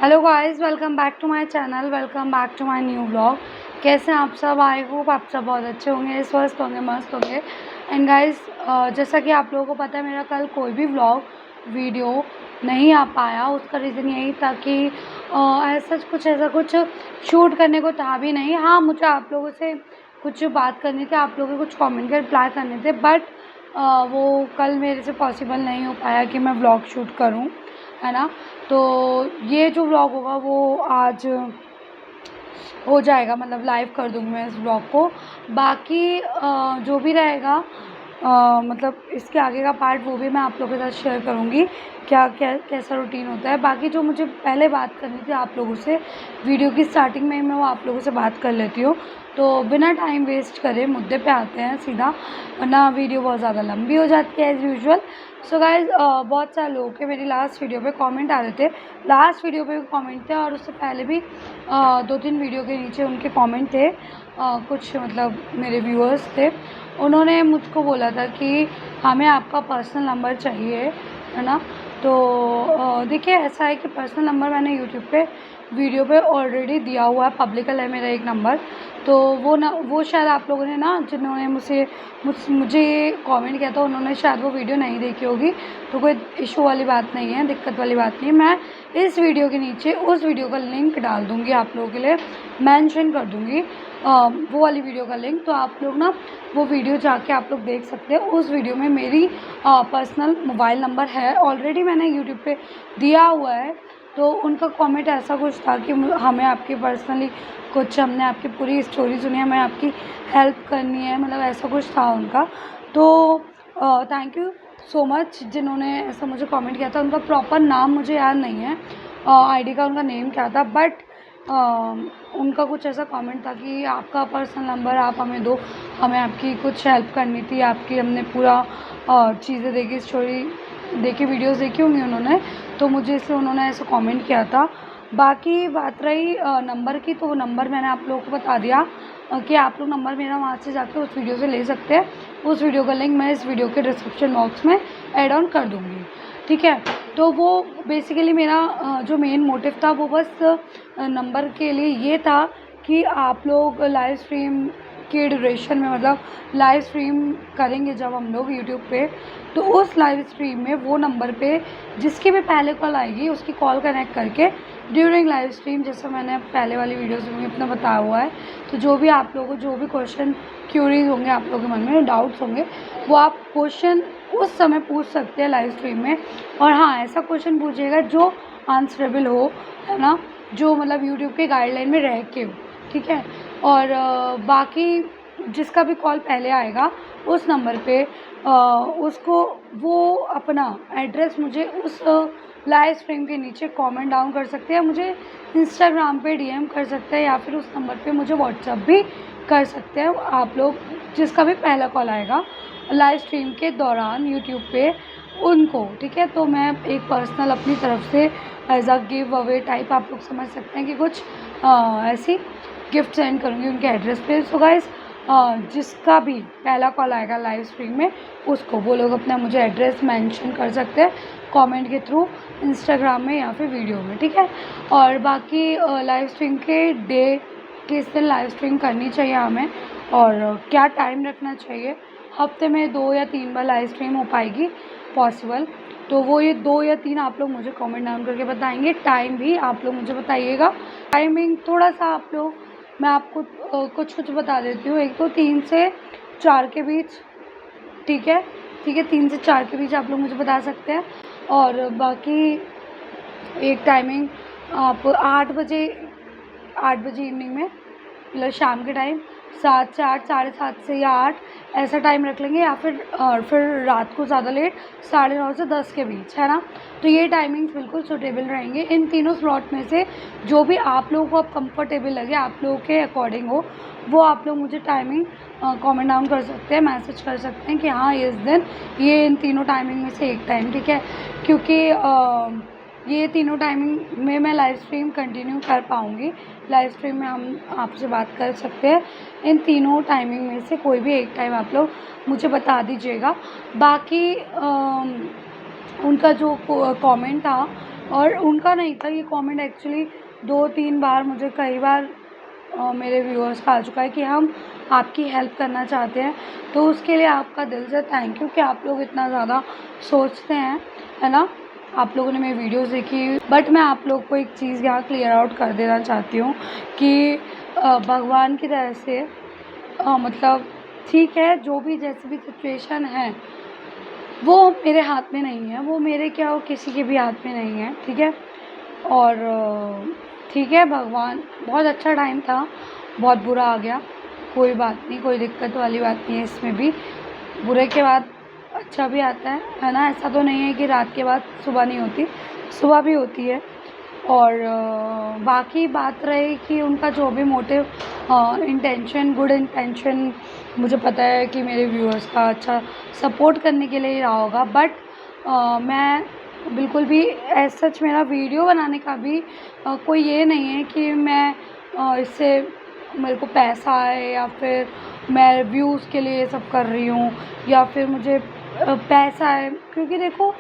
Hello guys, welcome back to my channel, welcome back to my new vlog. कैसे हैं आप सब? I hope आप सब बहुत अच्छे होंगे, स्वस्थ होंगे, मस्त होंगे। एंड गाइस, जैसा कि आप लोगों को पता है, मेरा कल कोई भी व्लॉग वीडियो नहीं आ पाया। उसका रीज़न यही था कि ऐसा कुछ शूट करने को था भी नहीं। हाँ, मुझे आप लोगों से कुछ बात करनी थी, आप लोगों के कुछ कमेंट के रिप्लाई करने थे, बट वो कल मेरे से पॉसिबल नहीं हो पाया कि मैं व्लॉग शूट करूँ, है ना। तो ये जो व्लॉग होगा वो आज हो जाएगा, मतलब लाइव कर दूँगी मैं इस व्लॉग को। बाकी जो भी रहेगा, मतलब इसके आगे का पार्ट वो भी मैं आप लोगों के साथ शेयर करूँगी, कैसा रूटीन होता है। बाकी जो मुझे पहले बात करनी थी आप लोगों से, वीडियो की स्टार्टिंग में मैं वो आप लोगों से बात कर लेती हूँ। तो बिना टाइम वेस्ट करे मुद्दे पे आते हैं सीधा, वरना वीडियो बहुत ज़्यादा लंबी हो जाती है एज़ यूजुअल। सो गाइज़, बहुत सारे लोगों के मेरी लास्ट वीडियो पे कमेंट आ रहे थे। लास्ट वीडियो पे भी कमेंट थे और उससे पहले भी 2-3 वीडियो के नीचे उनके कमेंट थे। कुछ मतलब मेरे व्यूअर्स थे, उन्होंने मुझको बोला था कि हमें आपका पर्सनल नंबर चाहिए, है ना। तो देखिए, ऐसा है कि पर्सनल नंबर मैंने यूट्यूब पे वीडियो पे ऑलरेडी दिया हुआ है, पब्लिकल है मेरा एक नंबर। तो वो शायद आप लोगों ने ना, जिन्होंने मुझे कमेंट किया था, उन्होंने शायद वो वीडियो नहीं देखी होगी। तो कोई इशू वाली बात नहीं है, दिक्कत वाली बात नहीं है। मैं इस वीडियो के नीचे उस वीडियो का लिंक डाल दूँगी, आप लोगों के लिए मेंशन कर दूँगी वो वाली वीडियो का लिंक। तो आप लोग ना वो वीडियो जाके आप लोग देख सकते हैं। उस वीडियो में मेरी पर्सनल मोबाइल नंबर है, ऑलरेडी मैंने यूट्यूब पे दिया हुआ है। तो उनका कमेंट ऐसा कुछ था कि हमें आपकी पर्सनली कुछ, हमने आपकी पूरी स्टोरी सुनी है, हमें आपकी हेल्प करनी है, मतलब ऐसा कुछ था उनका। तो थैंक यू सो मच जिन्होंने ऐसा मुझे कमेंट किया था। उनका प्रॉपर नाम मुझे याद नहीं है, आईडी का उनका नेम क्या था, बट उनका कुछ ऐसा कमेंट था कि आपका पर्सनल नंबर आप हमें दो, हमें आपकी कुछ हेल्प करनी थी। आपकी हमने पूरा चीज़ें देखी, स्टोरी देखी, वीडियोस देखी होंगी उन्होंने, तो मुझे इसलिए उन्होंने ऐसा कमेंट किया था। बाकी बात रही नंबर की, तो वो नंबर मैंने आप लोगों को बता दिया कि आप लोग नंबर मेरा वहाँ से जाके उस वीडियो से ले सकते हैं। उस वीडियो का लिंक मैं इस वीडियो के डिस्क्रिप्शन बॉक्स में ऐड ऑन कर दूँगी, ठीक है। तो वो बेसिकली मेरा जो मेन मोटिव था वो बस नंबर के लिए ये था कि आप लोग लाइव स्ट्रीम के ड्यूरेशन में, मतलब लाइव स्ट्रीम करेंगे जब हम लोग यूट्यूब पे, तो उस लाइव स्ट्रीम में वो नंबर पे जिसकी भी पहले कॉल आएगी उसकी कॉल कनेक्ट करके ड्यूरिंग लाइव स्ट्रीम, जैसा मैंने पहले वाली वीडियोज़ में अपना बताया हुआ है, तो जो भी आप लोगों को जो भी क्वेश्चन क्यूरीज होंगे, आप लोगों के मन में डाउट्स होंगे, वो आप क्वेश्चन उस समय पूछ सकते हैं लाइव स्ट्रीम में। और हाँ, ऐसा क्वेश्चन पूछिएगा जो आंसरेबल हो, है ना, जो मतलब यूट्यूब के गाइडलाइन में रह के हो, ठीक है। और बाकी जिसका भी कॉल पहले आएगा उस नंबर पे उसको वो अपना एड्रेस मुझे उस लाइव स्ट्रीम के नीचे कमेंट डाउन कर सकते हैं, मुझे इंस्टाग्राम पे डीएम कर सकते हैं, या फिर उस नंबर पे मुझे व्हाट्सअप भी कर सकते हैं आप लोग, जिसका भी पहला कॉल आएगा लाइव स्ट्रीम के दौरान यूट्यूब पे उनको, ठीक है। तो मैं एक पर्सनल अपनी तरफ से as a give away type, आप लोग समझ सकते हैं कि कुछ ऐसी गिफ्ट सेंड करूँगी उनके एड्रेस पे। सो गाइस, जिसका भी पहला कॉल आएगा लाइव स्ट्रीम में, उसको वो लोग अपना मुझे एड्रेस मेंशन कर सकते हैं कमेंट के थ्रू, इंस्टाग्राम में या फिर वीडियो में, ठीक है। और बाकी लाइव स्ट्रीम के डे किस दिन लाइव स्ट्रीम करनी चाहिए हमें, और क्या टाइम रखना चाहिए, हफ्ते में 2 या 3 बार लाइव स्ट्रीम हो पाएगी पॉसिबल, तो वो ये 2 या 3 आप लोग मुझे कमेंट डाउन करके बताएंगे। टाइम भी आप लोग मुझे बताइएगा, टाइमिंग थोड़ा सा आप लोग, मैं आपको कुछ बता देती हूँ। एक तो 3 से 4 के बीच, ठीक है, ठीक है, 3 से 4 के बीच आप लोग मुझे बता सकते हैं। और बाकी एक टाइमिंग आप 8 बजे इवनिंग में, मतलब शाम के टाइम 7 से 8, 7:30 से या 8, ऐसा टाइम रख लेंगे, या फिर रात को ज़्यादा लेट 9:30 से 10 के बीच, है ना। तो ये टाइमिंग्स बिल्कुल सूटेबल रहेंगे। इन तीनों स्लॉट में से जो भी आप लोगों को अब कंफर्टेबल लगे, आप लोगों के अकॉर्डिंग हो, वो आप लोग मुझे टाइमिंग कमेंट डाउन कर सकते हैं, मैसेज कर सकते हैं कि हाँ, इस दिन ये इन तीनों टाइमिंग में से एक टाइम, ठीक है। क्योंकि ये तीनों टाइमिंग में मैं लाइव स्ट्रीम कंटिन्यू कर पाऊँगी। लाइव स्ट्रीम में हम आपसे बात कर सकते हैं। इन तीनों टाइमिंग में से कोई भी एक टाइम आप लोग मुझे बता दीजिएगा। बाकी उनका जो कमेंट था और उनका नहीं था ये कमेंट, एक्चुअली 2-3 बार मुझे कई बार मेरे व्यूअर्स का आ चुका है कि हम आपकी हेल्प करना चाहते हैं। तो उसके लिए आपका दिल से थैंक यू कि आप लोग इतना ज़्यादा सोचते हैं, है ना। आप लोगों ने मेरी वीडियोस देखी, बट मैं आप लोग को एक चीज़ यहाँ क्लियर आउट कर देना चाहती हूँ कि भगवान की तरह से मतलब ठीक है, जो भी जैसी भी सिचुएशन है वो मेरे हाथ में नहीं है, वो मेरे क्या और किसी के भी हाथ में नहीं है, ठीक है। और ठीक है, भगवान बहुत अच्छा टाइम था, बहुत बुरा आ गया, कोई बात नहीं, कोई दिक्कत वाली बात नहीं है इसमें भी। बुरे के बाद अच्छा भी आता है ना। ऐसा तो नहीं है कि रात के बाद सुबह नहीं होती, सुबह भी होती है। और बाकी बात रही कि उनका जो भी मोटिव, इंटेंशन, गुड इंटेंशन, मुझे पता है कि मेरे व्यूअर्स का अच्छा सपोर्ट करने के लिए ही रहा होगा। बट मैं बिल्कुल भी एज़ सच मेरा वीडियो बनाने का भी कोई ये नहीं है कि मैं इससे मेरे को पैसा आए या फिर मैं व्यूज़ के लिए ये सब कर रही हूँ या फिर मुझे पैसा है। क्योंकि देखो,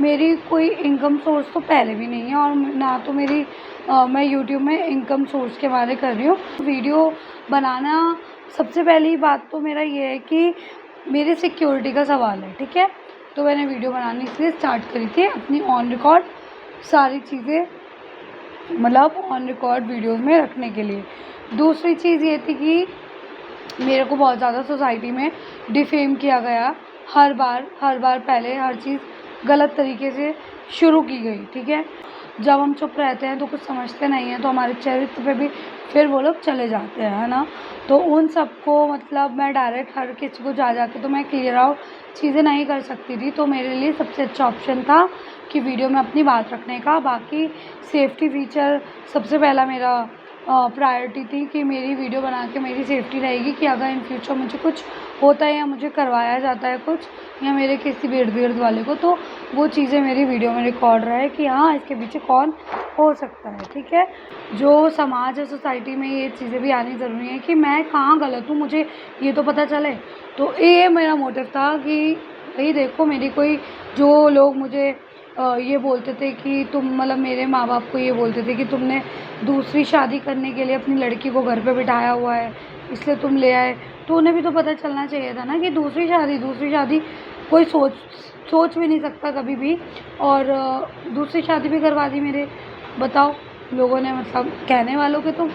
मेरी कोई इनकम सोर्स तो पहले भी नहीं है और ना तो मेरी मैं यूट्यूब में इनकम सोर्स के बारे कर रही हूँ। वीडियो बनाना सबसे पहली बात तो मेरा ये है कि मेरी सिक्योरिटी का सवाल है, ठीक है। तो मैंने वीडियो बनानी इसलिए स्टार्ट करी थी अपनी ऑन रिकॉर्ड सारी चीज़ें, मतलब ऑन रिकॉर्ड वीडियोज़ में रखने के लिए। दूसरी चीज़ ये थी कि मेरे को बहुत ज़्यादा सोसाइटी में डिफेम किया गया, हर बार पहले हर चीज़ गलत तरीके से शुरू की गई, ठीक है। जब हम चुप रहते हैं तो कुछ समझते नहीं हैं, तो हमारे चरित्र पे भी फिर वो लोग चले जाते हैं, है ना। तो उन सबको मतलब मैं डायरेक्ट हर किसी को जा के तो मैं क्लियर आउट चीज़ें नहीं कर सकती थी। तो मेरे लिए सबसे अच्छा ऑप्शन था कि वीडियो में अपनी बात रखने का। बाकी सेफ्टी फीचर सबसे पहला मेरा प्रायोरिटी थी कि मेरी वीडियो बना के मेरी सेफ्टी रहेगी कि अगर इन फ्यूचर मुझे कुछ होता है या मुझे करवाया जाता है कुछ या मेरे किसी भी इर्द गिर्द वाले को, तो वो चीज़ें मेरी वीडियो में रिकॉर्ड रहे कि हाँ, इसके पीछे कौन हो सकता है, ठीक है। जो समाज है, सोसाइटी में ये चीज़ें भी आनी ज़रूरी है कि मैं कहाँ गलत हूँ, मुझे ये तो पता चले। तो ये मेरा मोटिव था कि भाई देखो, मेरी कोई जो लोग मुझे ये बोलते थे कि तुम, मतलब मेरे माँ बाप को ये बोलते थे कि तुमने दूसरी शादी करने के लिए अपनी लड़की को घर पे बिठाया हुआ है, इसलिए तुम ले आए। तो उन्हें भी तो पता चलना चाहिए था ना कि दूसरी शादी कोई सोच भी नहीं सकता कभी भी। और दूसरी शादी भी करवा दी मेरे। बताओ, लोगों ने, मतलब कहने वालों के तो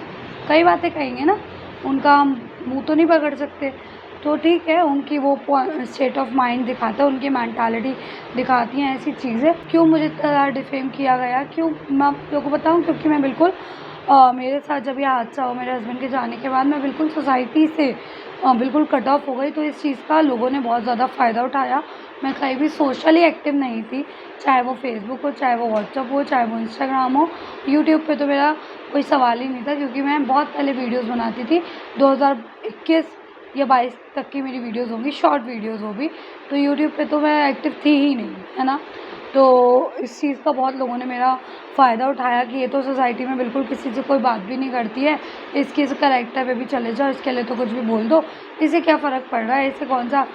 कई बातें कहेंगे ना, उनका हम मुँह तो नहीं पकड़ सकते। तो ठीक है, उनकी वो स्टेट ऑफ माइंड दिखाता है, उनकी मेंटालिटी दिखाती हैं ऐसी चीज़ें। क्यों मुझे इतना डिफेम किया गया, क्यों, मैं आप लोगों को बताऊँ, क्योंकि मैं बिल्कुल मेरे साथ जब ये हादसा हुआ मेरे हस्बैंड के जाने के बाद, मैं बिल्कुल सोसाइटी से बिल्कुल कट ऑफ हो गई। तो इस चीज़ का लोगों ने बहुत ज़्यादा फ़ायदा उठाया। मैं कहीं भी सोशली एक्टिव नहीं थी, चाहे वो फेसबुक हो, चाहे वो व्हाट्सअप हो, चाहे वो इंस्टाग्राम हो। यूट्यूब पे तो मेरा कोई सवाल ही नहीं था, क्योंकि मैं बहुत पहले वीडियोज़ बनाती थी। 2021 या 22 तक की मेरी वीडियोज़ होंगी, शॉर्ट वीडियोज़ होगी। तो यूट्यूब पे तो मैं एक्टिव थी ही नहीं, है ना। तो इस चीज़ का बहुत लोगों ने मेरा फ़ायदा उठाया कि ये तो सोसाइटी में बिल्कुल किसी से कोई बात भी नहीं करती है, इसके इस कैरेक्टर पे भी चले जाओ, इसके लिए तो कुछ भी बोल दो, इससे क्या फ़र्क पड़ रहा है, इससे कौन सा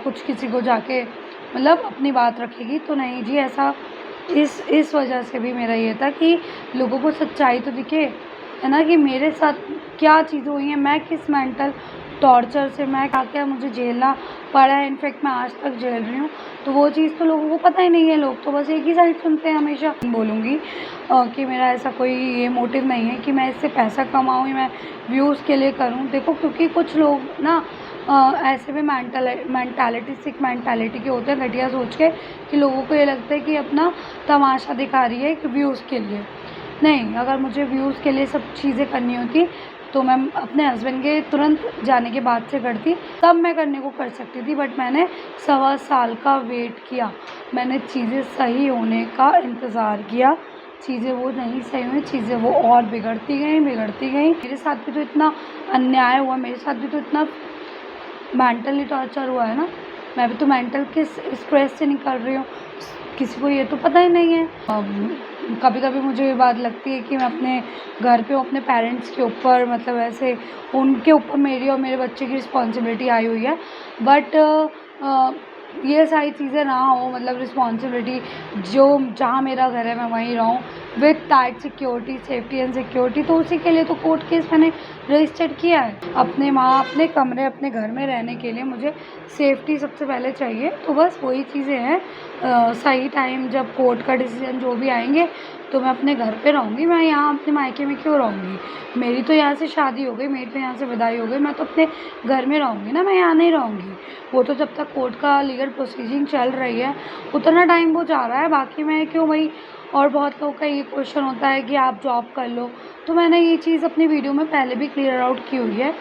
कुछ किसी को जाके मतलब अपनी बात रखेगी। तो नहीं जी, ऐसा इस वजह से भी मेरा ये था कि लोगों को सच्चाई तो दिखे, है ना, कि मेरे साथ क्या चीज़ें हुई हैं, मैं किस मेंटल टॉर्चर से, मैं क्या-क्या मुझे झेलना पड़ा है, इनफैक्ट मैं आज तक झेल रही हूँ। तो वो चीज़ तो लोगों को पता ही नहीं है, लोग तो बस एक ही साइड सुनते हैं हमेशा। बोलूँगी कि मेरा ऐसा कोई ये मोटिव नहीं है कि मैं इससे पैसा कमाऊँ या मैं व्यूज़ के लिए करूँ। देखो, क्योंकि कुछ लोग ना ऐसे भी सिक मेंटालिटी के होते हैं, घटिया सोच के, कि लोगों को ये लगता है कि अपना तमाशा दिखा रही है कि व्यूज़ के लिए। नहीं, अगर मुझे व्यूज़ के लिए सब चीज़ें करनी होती तो मैं अपने हस्बैंड के तुरंत जाने के बाद से करती, तब मैं करने को कर सकती थी। बट मैंने 1.25 साल का वेट किया, मैंने चीज़ें सही होने का इंतज़ार किया, चीज़ें वो नहीं सही हुई, चीज़ें वो और बिगड़ती गईं। मेरे साथ भी तो इतना अन्याय हुआ, मेरे साथ भी तो इतना मेंटली टॉर्चर हुआ है ना। मैं भी तो मेंटल किस स्ट्रेस से निकल रही हूँ, किसी को ये तो पता ही नहीं है। कभी कभी मुझे ये बात लगती है कि मैं अपने घर पे हूँ, अपने पेरेंट्स के ऊपर, मतलब ऐसे उनके ऊपर मेरी और मेरे बच्चे की रिस्पॉन्सिबिलिटी आई हुई है। बट ये सारी चीज़ें ना हो, मतलब रिस्पॉन्सिबिलिटी जो जहाँ मेरा घर है मैं वहीं रहूँ with tight security, safety and security. तो उसी के लिए तो कोर्ट केस मैंने रजिस्टर किया है। अपने कमरे, अपने घर में रहने के लिए मुझे सेफ्टी सबसे पहले चाहिए। तो बस वही चीज़ें हैं। सही टाइम जब कोर्ट का डिसीजन जो भी आएंगे तो मैं अपने घर पे रहूँगी। मैं यहाँ अपने मायके में क्यों रहूँगी? मेरी तो यहाँ से शादी हो गई, मेरी तो यहाँ से विदाई हो गई, मैं तो अपने घर में रहूँगी ना, मैं यहाँ नहीं रहूँगी। वो तो जब तक कोर्ट का लीगल प्रोसीजिंग चल रही है उतना टाइम वो जा रहा है, बाकी मैं क्यों वही। और बहुत लोगों का ये क्वेश्चन होता है कि आप जॉब कर लो, तो मैंने ये चीज़ अपनी वीडियो में पहले भी क्लियर आउट की हुई है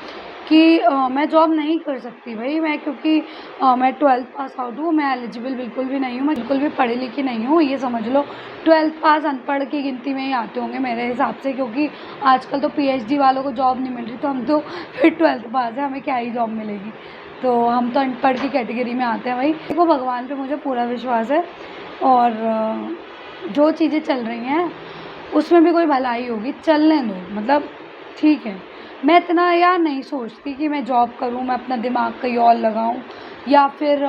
कि मैं जॉब नहीं कर सकती भाई। मैं क्योंकि मैं 12th पास आउट हूँ, मैं एलिजिबल बिल्कुल भी नहीं हूँ, मैं बिल्कुल भी पढ़ी लिखी नहीं हूँ। ये समझ लो 12th पास अनपढ़ की गिनती में ही आते होंगे मेरे हिसाब से, क्योंकि आजकल तो PhD वालों को जॉब नहीं मिल रही, तो हम तो फिर 12th पास है, हमें क्या ही जॉब मिलेगी। तो हम तो अनपढ़ की कैटेगरी में आते हैं भाई। देखो भगवान पे मुझे पूरा विश्वास है, और जो चीज़ें चल रही हैं उसमें भी कोई भलाई होगी, चलने दो। मतलब ठीक है, मैं इतना यार नहीं सोचती कि मैं जॉब करूँ, मैं अपना दिमाग कहीं और लगाऊँ, या फिर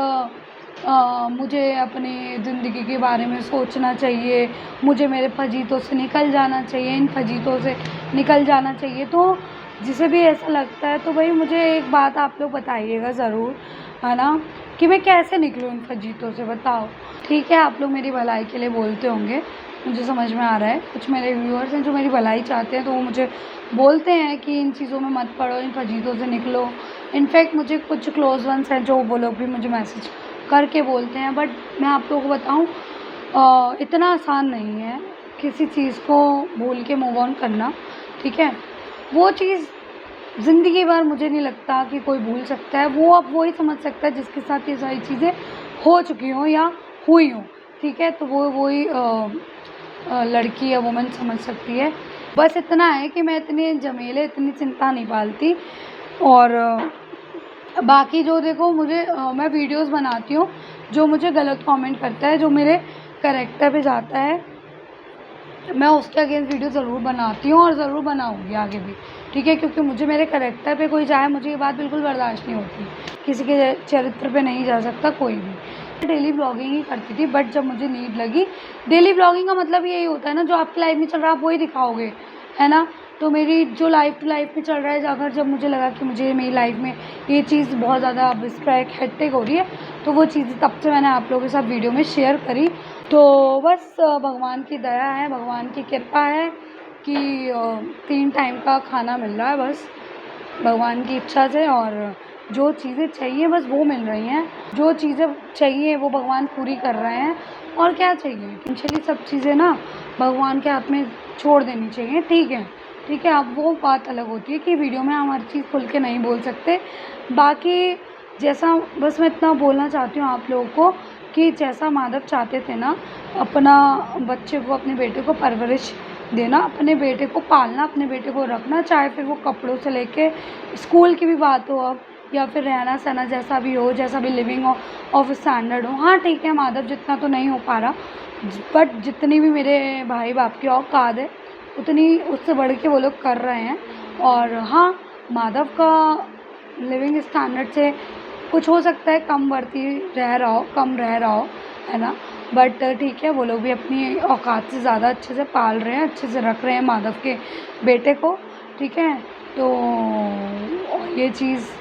मुझे अपनी ज़िंदगी के बारे में सोचना चाहिए, मुझे मेरे फजीतों से निकल जाना चाहिए, इन फजीतों से निकल जाना चाहिए। तो जिसे भी ऐसा लगता है तो भाई मुझे एक बात आप लोग बताइएगा ज़रूर, है ना, कि मैं कैसे निकलूँ इन फजीतों से, बताओ। ठीक है, आप लोग मेरी भलाई के लिए बोलते होंगे, मुझे समझ में आ रहा है। कुछ मेरे व्यूअर्स हैं जो मेरी भलाई चाहते हैं, तो वो मुझे बोलते हैं कि इन चीज़ों में मत पड़ो, इन फजीतों से निकलो। इनफैक्ट मुझे कुछ क्लोज़ वंस हैं जो वो लोग भी मुझे मैसेज करके बोलते हैं। बट मैं आप लोगों को बताऊँ, इतना आसान नहीं है किसी चीज़ को भूल के मूव ऑन करना, ठीक है। वो चीज़ ज़िंदगी भर मुझे नहीं लगता कि कोई भूल सकता है। वो अब वही समझ सकता है जिसके साथ ये सारी चीज़ें हो चुकी हों या हुई हों, ठीक है। तो वो वही लड़की या वुमन समझ सकती है। बस इतना है कि मैं इतने झमेले, इतनी चिंता नहीं पालती। और बाकी जो देखो मुझे मैं वीडियोस बनाती हूँ, जो मुझे गलत कमेंट करता है, जो मेरे कैरेक्टर पे जाता है, मैं उसके अगेंस्ट वीडियो ज़रूर बनाती हूँ और ज़रूर बनाऊँगी आगे भी, ठीक है। क्योंकि मुझे मेरे कैरेक्टर पे कोई जाए, मुझे ये बात बिल्कुल बर्दाश्त नहीं होती। किसी के चरित्र पे नहीं जा सकता कोई भी। डेली ब्लॉगिंग ही करती थी, बट जब मुझे नीड लगी, डेली ब्लॉगिंग का मतलब यही होता है ना, जो आपकी लाइफ में चल रहा है आप वही दिखाओगे, है ना। तो मेरी जो लाइफ टू लाइफ में चल रहा है, अगर जब मुझे लगा कि मुझे मेरी लाइफ में ये चीज़ बहुत ज़्यादा डिस्ट्रैक्ट हेक्टिक हो रही है, तो वो चीज़ तब से मैंने आप लोगों के साथ वीडियो में शेयर करी। तो बस भगवान की दया है, भगवान की कृपा है कि 3 टाइम का खाना मिल रहा है बस भगवान की इच्छा से। और जो चीज़ें चाहिए बस वो मिल रही हैं, जो चीज़ें चाहिए वो भगवान पूरी कर रहे हैं। और क्या चाहिए, एक्चुअली सब चीज़ें ना भगवान के हाथ में छोड़ देनी चाहिए, ठीक है। ठीक है, अब वो बात अलग होती है कि वीडियो में हम हर चीज़ खुल के नहीं बोल सकते। बाकी जैसा बस मैं इतना बोलना चाहती हूँ आप लोगों को कि जैसा माधव चाहते थे ना, अपना बच्चे को, अपने बेटे को परवरिश देना, अपने बेटे को पालना, अपने बेटे को रखना, चाहे फिर वो कपड़ों से लेके स्कूल की भी बात हो अब, या फिर रहना सहना जैसा भी हो, जैसा भी लिविंग ऑफ स्टैंडर्ड हो। हाँ ठीक है, माधव जितना तो नहीं हो पा रहा, बट जितनी भी मेरे भाई बाप की औकात है उतनी उससे बढ़ के वो लोग कर रहे हैं। और हाँ, माधव का लिविंग स्टैंडर्ड से कुछ हो सकता है कम बढ़ती रह रहा हो, कम रह रहा हो, है ना। बट ठीक है, वो लोग भी अपनी औकात से ज़्यादा अच्छे से पाल रहे हैं, अच्छे से रख रहे हैं माधव के बेटे को, ठीक है। तो ये चीज़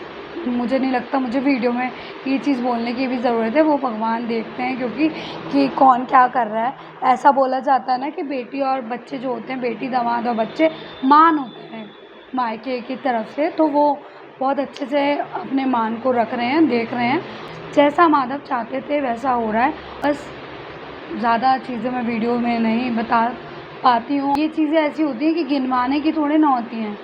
मुझे नहीं लगता मुझे वीडियो में ये चीज़ बोलने की भी ज़रूरत है। वो भगवान देखते हैं क्योंकि कि कौन क्या कर रहा है। ऐसा बोला जाता है ना कि बेटी और बच्चे जो होते हैं, बेटी दामाद और बच्चे मान होते हैं मायके की तरफ से, तो वो बहुत अच्छे से अपने मान को रख रहे हैं, देख रहे हैं। जैसा माधव चाहते थे वैसा हो रहा है। बस ज़्यादा चीज़ें मैं वीडियो में नहीं बता पाती हूँ। ये चीज़ें ऐसी होती हैं कि गिनवाने की थोड़ी ना होती हैं।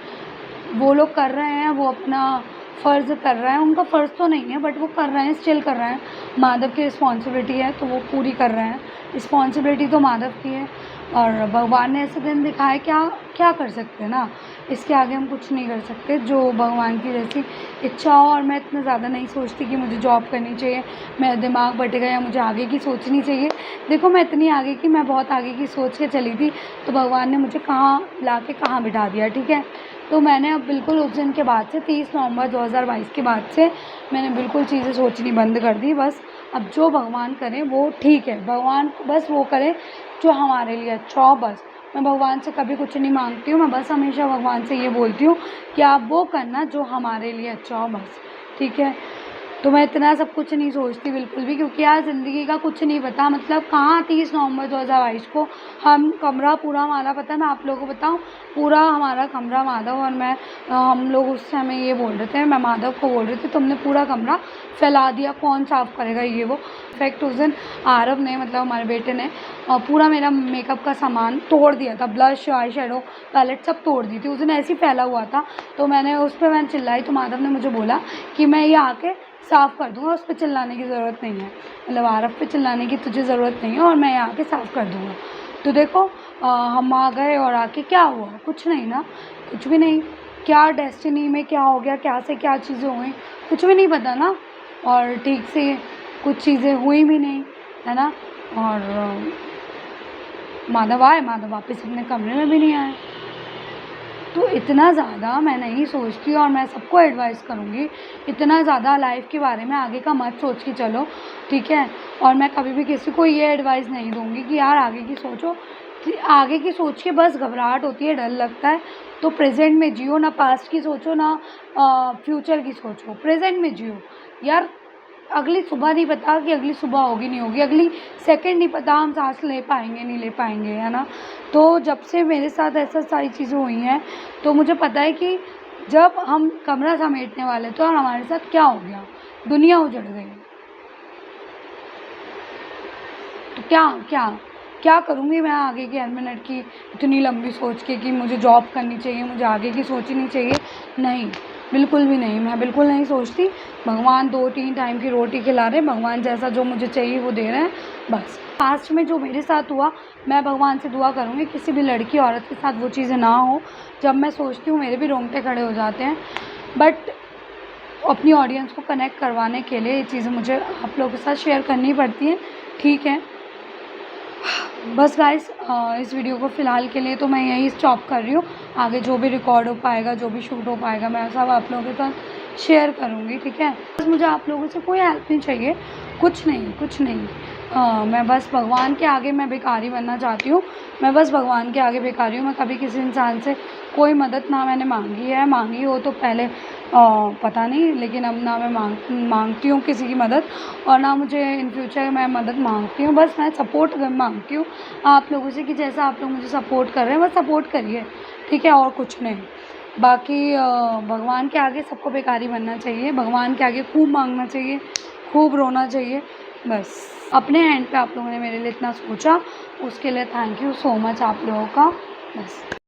वो लोग कर रहे हैं, वो अपना फ़र्ज़ कर रहे हैं, उनका फ़र्ज़ तो नहीं है बट वो कर रहे हैं, स्टिल कर रहे हैं। माधव की रिस्पॉन्सिबिलिटी है तो वो पूरी कर रहे हैं। रिस्पॉन्सिबिलिटी तो माधव की है, और भगवान ने ऐसे दिन दिखाए, क्या क्या कर सकते हैं ना, इसके आगे हम कुछ नहीं कर सकते। जो भगवान की जैसी इच्छा हो। और मैं इतना ज़्यादा नहीं सोचती कि मुझे जॉब करनी चाहिए, मेरा दिमाग बटेगा, या मुझे आगे की सोचनी चाहिए। देखो मैं इतनी आगे की, मैं बहुत आगे की सोच के चली थी, तो भगवान ने मुझे कहाँ ला के कहाँ बिठा दिया, ठीक है। तो मैंने अब बिल्कुल उस दिन के बाद से 30 नवंबर 2022 के बाद से मैंने बिल्कुल चीज़ें सोचनी बंद कर दी। बस अब जो भगवान करें वो ठीक है, भगवान बस वो करें जो हमारे लिए अच्छा हो बस। मैं भगवान से कभी कुछ नहीं मांगती हूँ, मैं बस हमेशा भगवान से ये बोलती हूँ कि आप वो करना जो हमारे लिए अच्छा हो बस, ठीक है। तो मैं इतना सब कुछ नहीं सोचती बिल्कुल भी, क्योंकि यार ज़िंदगी का कुछ नहीं पता। मतलब कहाँ 30 नवंबर 2022 को हम कमरा पूरा हमारा, पता है मैं आप लोगों को बताऊँ, पूरा हमारा कमरा माधव और मैं हम लोग उस समय ये बोल रहे थे, मैं माधव को बोल रही थी तुमने पूरा कमरा फैला दिया, कौन साफ़ करेगा ये वो। इनफैक्ट उस दिन आरव ने, मतलब हमारे बेटे ने पूरा मेरा मेकअप का सामान तोड़ दिया था, ब्लश, आई शेडो पैलेट सब तोड़ दी थी उस दिन, ऐसे ही फैला हुआ था। तो मैंने उस पर मैंने चिल्लाई तो माधव ने मुझे बोला कि मैं ये आके साफ़ कर दूँगा, उस पे चिल्लाने की ज़रूरत नहीं है, मतलब आरव पे चिल्लाने की तुझे ज़रूरत नहीं है और मैं यहाँ के साफ़ कर दूँगा। तो देखो हम आ गए और आके क्या हुआ, कुछ नहीं ना, कुछ भी नहीं। क्या डेस्टिनी में क्या हो गया, क्या से क्या चीज़ें हो गई, कुछ भी नहीं पता ना। और ठीक से कुछ चीज़ें हुई भी नहीं, है ना। और माधव आए, माधव वापस अपने कमरे में भी नहीं आए। तो इतना ज़्यादा मैं नहीं सोचती और मैं सबको एडवाइस करूँगी, इतना ज़्यादा लाइफ़ के बारे में आगे का मत सोच के चलो, ठीक है। और मैं कभी भी किसी को ये एडवाइस नहीं दूँगी कि यार आगे की सोचो, कि आगे की सोच के बस घबराहट होती है, डर लगता है। तो प्रेज़ेंट में जियो, ना पास्ट की सोचो ना फ्यूचर की सोचो, प्रेज़ेंट में जियो। यार अगली सुबह नहीं पता कि अगली सुबह होगी नहीं होगी, अगली सेकंड नहीं पता हम सांस ले पाएंगे नहीं ले पाएंगे, है ना। तो जब से मेरे साथ ऐसा सारी चीज़ें हुई हैं तो मुझे पता है कि जब हम कमरा समेटने वाले थे और हमारे साथ क्या हो गया, दुनिया उजड़ गई। तो क्या क्या क्या करूँगी मैं आगे की हर मिनट की इतनी लंबी सोच के कि मुझे जॉब करनी चाहिए, मुझे आगे की सोचनी चाहिए। नहीं, बिल्कुल भी नहीं, मैं बिल्कुल नहीं सोचती। भगवान 2-3 टाइम की रोटी खिला रहे हैं, भगवान जैसा जो मुझे चाहिए वो दे रहे हैं, बस। पास्ट में जो मेरे साथ हुआ, मैं भगवान से दुआ करूँगी किसी भी लड़की औरत के साथ वो चीज़ें ना हो। जब मैं सोचती हूँ मेरे भी रोंगटे खड़े हो जाते हैं। बट अपनी ऑडियंस को कनेक्ट करवाने के लिए ये चीज़ें मुझे आप लोगों के साथ शेयर करनी पड़ती हैं, ठीक है। बस गाइस इस वीडियो को फ़िलहाल के लिए तो मैं यहीं स्टॉप कर रही हूँ। आगे जो भी रिकॉर्ड हो पाएगा, जो भी शूट हो पाएगा, मैं सब आप लोगों के साथ शेयर करूँगी, ठीक है। बस मुझे आप लोगों से कोई हेल्प नहीं चाहिए, कुछ नहीं, कुछ नहीं। मैं बस भगवान के आगे मैं भिखारी बनना चाहती हूँ। मैं बस भगवान के आगे भिखारी हूँ। मैं कभी किसी इंसान से कोई मदद ना मैंने मांगी है, मांगी हो तो पहले पता नहीं, लेकिन अब ना मैं मांगती हूँ किसी की मदद और ना मुझे इन फ्यूचर मैं मदद मांगती हूँ। बस मैं सपोर्ट मांगती हूँ आप लोगों से कि जैसा आप लोग मुझे सपोर्ट कर रहे हैं बस सपोर्ट करिए, ठीक है, और कुछ नहीं। बाकी भगवान के आगे सबको भिखारी बनना चाहिए, भगवान के आगे खूब मांगना चाहिए, खूब रोना चाहिए, बस। अपने एंड पे आप लोगों ने मेरे लिए इतना सोचा, उसके लिए थैंक यू सो मच आप लोगों का, बस।